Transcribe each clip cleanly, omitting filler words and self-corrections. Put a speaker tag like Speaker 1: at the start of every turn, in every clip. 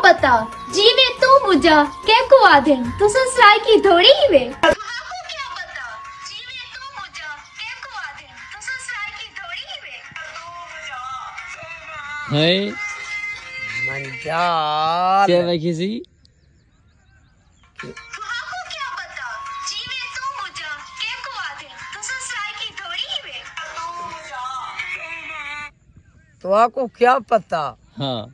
Speaker 1: पता जीवे तू मुझा के को आधे तो ससुराल की थोड़ी ही वे
Speaker 2: है
Speaker 3: मंजाल
Speaker 2: क्या भाई किसी
Speaker 3: तो आपको क्या पता
Speaker 2: हाँ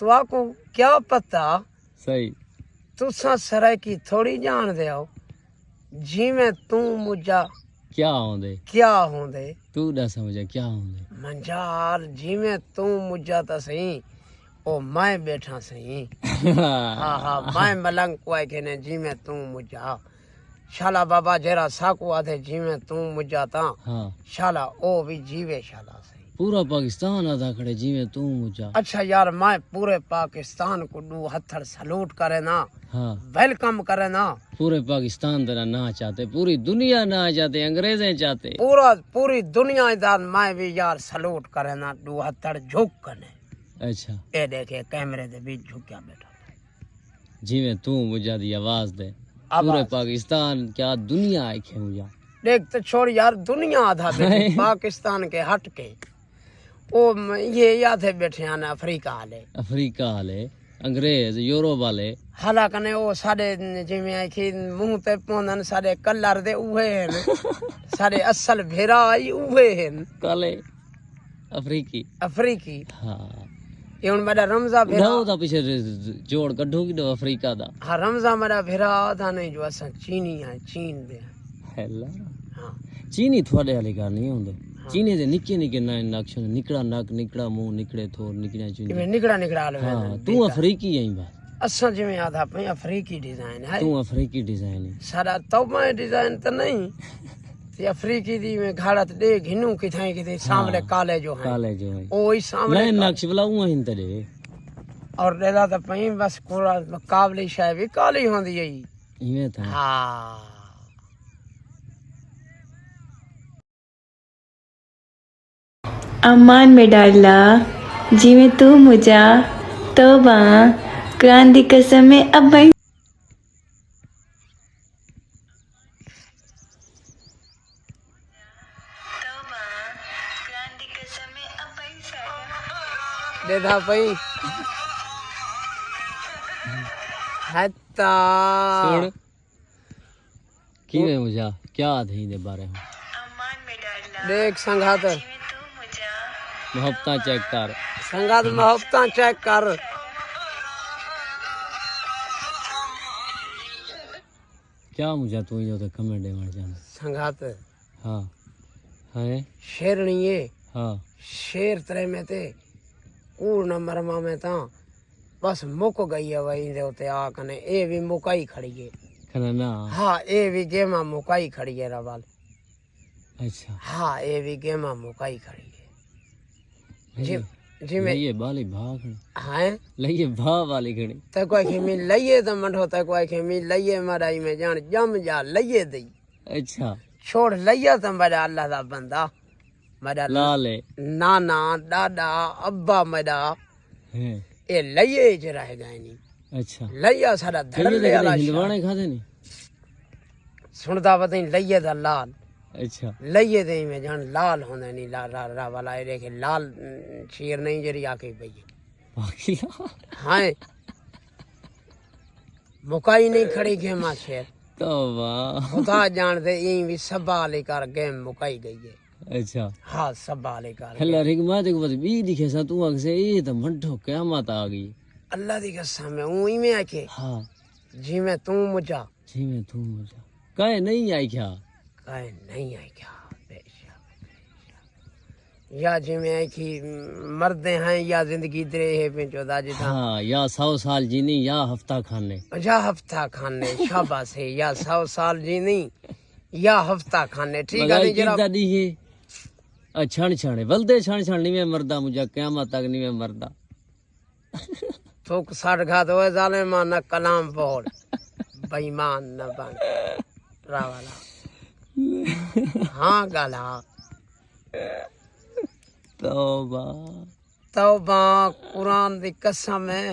Speaker 3: तो आपको क्या पता
Speaker 2: सही
Speaker 3: तुसा सराय की थोड़ी जान दे आओ जी में तू मुझा
Speaker 2: क्या होंदे
Speaker 3: क्या होंदे
Speaker 2: तू ना समझा क्या होंदे
Speaker 3: मंजार जी में तू मुझा तो सही ओ मैं बैठा सही हाँ हाँ मैं मलंग को के ने जी में तू मुझा शाला बाबा जेरा साकू आधे जी में तू मुझा ता
Speaker 2: हाँ
Speaker 3: शाला ओ भी जीवे शाला सही
Speaker 2: पूरा पाकिस्तान आधा खड़े जीवे तू मुझा
Speaker 3: अच्छा यार मैं पूरे पाकिस्तान को दू हथर सलूट करे ना
Speaker 2: हाँ
Speaker 3: वेलकम करे ना
Speaker 2: पूरे पाकिस्तान तेरा ना चाहते पूरी दुनिया ना चाहते अंग्रेजें चाहते
Speaker 3: पूरी दुनिया दान मैं भी यार सलूट करे ना दू हथर झुक कने
Speaker 2: अच्छा
Speaker 3: ए देखे कैमरे दे बीच झुकिया बैठा
Speaker 2: जीवे तू मुझा दी आवाज दे
Speaker 3: आवाज।
Speaker 2: पूरे पाकिस्तान क्या दुनिया आखे मुझा
Speaker 3: देख तो छोड़ यार दुनिया आधा बैठी पाकिस्तान के हट के ओ ये याद है बैठे आने अफ्रीका वाले
Speaker 2: अफ्रीका वाले अंग्रेज यूरोप वाले
Speaker 3: हालांकि वो सारे जिमें आखी मुंह ते पौंदन सारे कलर दे उहे हैं सारे असल भेरा आई उहे हैं
Speaker 2: काले अफ्रीकी
Speaker 3: अफ्रीकी
Speaker 2: हाँ
Speaker 3: ये उन मेरा रमजा भेरा
Speaker 2: उड़ा पीछे जोड़ कढो की अफ्रीका दा
Speaker 3: हाँ रमजा मेरा भेरा आधा नहीं जो असा चीनी है चीन दे
Speaker 2: हैला
Speaker 3: हाँ
Speaker 2: चीनी थोड़े वाले का नहीं होंदे चीनी दे निके निके ना नक्श निकड़ा नक निकड़ा मुंह निकड़े थोर निकड़े चीनी
Speaker 3: इमे निकड़ा निकड़ा आलू
Speaker 2: हाँ तू अफ्रीकी आई बा
Speaker 3: असा जिमें आधा पे अफ्रीकी डिजाइन है
Speaker 2: तू अफ्रीकी डिजाइन है
Speaker 3: सारा तौबा डिजाइन तो नहीं ते अफ्रीकी दी में घाड़त दे घिनू किथाई किथे सामने काले जो है
Speaker 2: काले जो है
Speaker 3: ओ ही सामने
Speaker 2: नहीं नक्श बुलाऊं हिन तड़े
Speaker 3: और डेला तो पई बस कोरा काबली शाय भी काली होंदी है
Speaker 2: इवे था
Speaker 3: हाँ
Speaker 4: अम्मान में डाला जिमें तू मुझा तौबा कुरान दी कसम में अब भाई
Speaker 3: देखा पई हत्ता
Speaker 2: सुन की है मुझा क्या थे दे बारे में
Speaker 3: देख संघात
Speaker 2: मोहब्बत चेक कर
Speaker 3: संघात मोहब्बत चेक कर
Speaker 2: क्या मुझा तू जो तो कमेंट मर जाना
Speaker 3: संघात
Speaker 2: हाँ है
Speaker 3: शेरनी ये
Speaker 2: हाँ
Speaker 3: शेर तरह में ते कूड़ नंबर में ता बस मुक गई है वही दे उते आ कने ए भी मुकाई खड़ी है
Speaker 2: खना ना
Speaker 3: हाँ ए भी गेमा मुकाई खड़ी है रवाल
Speaker 2: अच्छा
Speaker 3: हाँ ए भी गेमा मुकाई खड़ी है जी में
Speaker 2: ये बाली भाग
Speaker 3: हाँ
Speaker 2: लइए भा वाली घड़ी
Speaker 3: ते कोई खेमी लइए तो मंडो ते कोई खेमी लइए मराई में जान जम जा लइए दई
Speaker 2: अच्छा
Speaker 3: छोड़ लइया तो मेरा अल्लाह दा बंदा मेरा
Speaker 2: लाले
Speaker 3: नाना दादा अब्बा मेरा
Speaker 2: है
Speaker 3: ए लइए च रह गए नहीं
Speaker 2: अच्छा
Speaker 3: लइया सारा धड़ल्ले वाला
Speaker 2: हिंदवाने खाते नहीं
Speaker 3: सुनता बताई लइए दा लाल
Speaker 2: अच्छा
Speaker 3: लइए दे में जान लाल होने नहीं ला रा, रा वाला ये देखे लाल शेर नहीं जरी आके भई
Speaker 2: बाकी
Speaker 3: हाँ मुकाई नहीं खड़ी गेमा शेर
Speaker 2: तो वाह
Speaker 3: खुदा जान दे यही भी सबा लेकर गेम मुकाई गई है
Speaker 2: अच्छा
Speaker 3: हाँ सबा लेकर
Speaker 2: हल्ला रिगमा देखो बस बी दिखे सा तू अग से ये तो मंठो क़यामत आ गई
Speaker 3: अल्लाह दी कसम है ऊई में आके
Speaker 2: हाँ
Speaker 3: जी में तू मुझा
Speaker 2: जी में तू मुझा कहे नहीं आई क्या
Speaker 3: कहे नहीं आई क्या या जी में आखी मरदे हैं या जिंदगी दे है पे चौदा जी था
Speaker 2: हाँ या 100 साल जीनी या हफ्ता खाने
Speaker 3: या हफ्ता खाने शाबाश है या 100 साल जीनी या हफ्ता खाने ठीक है नहीं जरा
Speaker 2: दादी है छण छण बलदे छण छण नहीं में मरदा मुझे क़यामत तक नहीं में मरदा
Speaker 3: तो साठ घात होए जालिमा न कलाम पढ़ बेईमान न बन रावाला हाँ गाला
Speaker 2: तौबा
Speaker 3: तौबा कुरान दी कसम है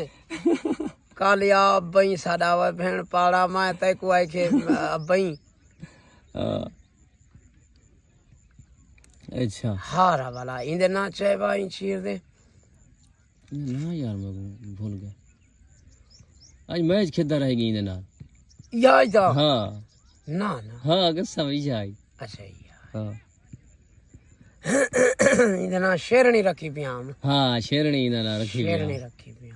Speaker 3: कालिया अबई साडा वे भेण पाड़ा मैं तैको आई के अबई
Speaker 2: हाँ। अच्छा
Speaker 3: हारा वाला इंदे ना चाहे भाई चीर दे
Speaker 2: ना यार मैं भूल गया आज मैच खेलता रहेगी इन्हें ना
Speaker 3: याद था
Speaker 2: हाँ
Speaker 3: ना ना
Speaker 2: हाँ अगर समझ आई
Speaker 3: अच्छा यार
Speaker 2: हाँ
Speaker 3: इंदे ना शेरनी रखी पिया हम
Speaker 2: हाँ शेरनी इन्हें ना रखी हुई है।
Speaker 3: शेरनी रखी पिया